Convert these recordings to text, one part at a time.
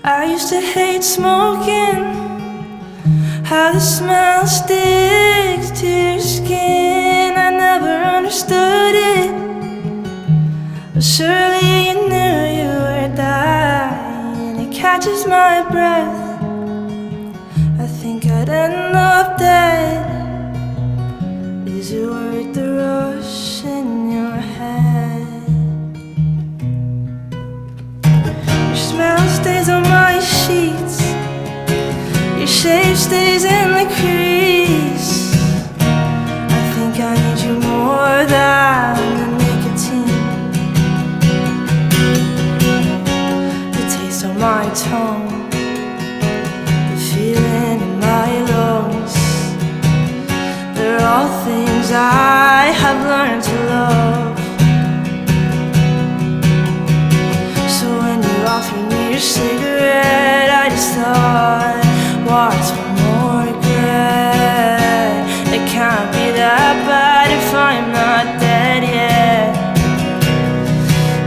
I used to hate smoking, how the smell sticks to your skin. I never understood it, but surely you knew you were dying. It catches my breath, I think I'd end up dead. Is it worth the rush in your head? Your smell stays on my sheets, your shape stays in the crease. I think I need you more than the nicotine. The taste on my tongue, the feeling in my lungs, they're all things I have learned to love. So when you offered me your cigarette, I just thought, what's one more regret? It can't be that bad if I'm not dead yet.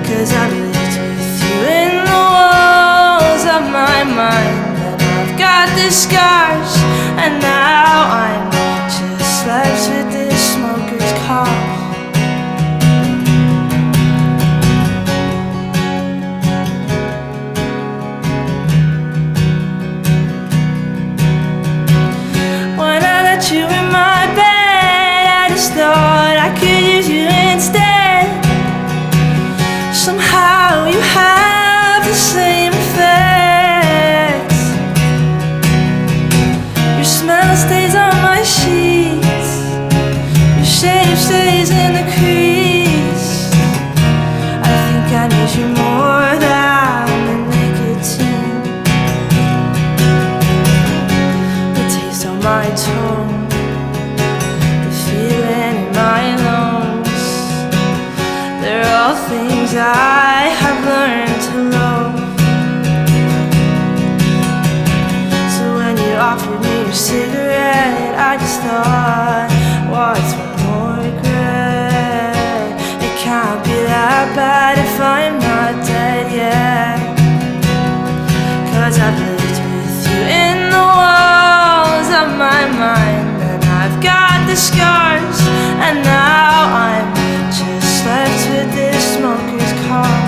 'Cause I've lived with you in the walls of my mind, and I've got the scars, and now I'm just left with this smoker's cough. You in my bed, I just thought I could use you instead. Somehow you have the same effects. Your smell stays on my sheets, your shape stays in the crease. I think I need you more than the nicotine. The taste on my tongue, things I have learned to love. So when you offered me your cigarette, I just thought, what's one more regret? It can't be that bad if I'm not dead yet. 'Cause I've lived with you in the walls of my mind, and I've got the scars, and now I'm just left with this smoker's cough.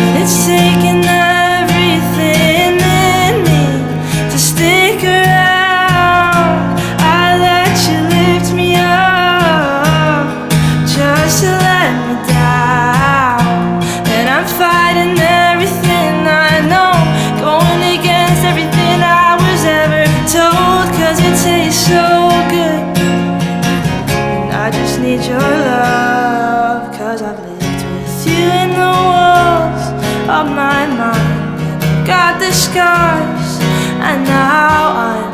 And it's taken everything in me to stick around. I let you lift me up just to let me down, and I'm fighting everything I know, going against everything I was ever told. 'Cause it tastes so good, I just need your love. 'Cause I've lived with you in the walls of my mind, and I've got the scars, and now I'm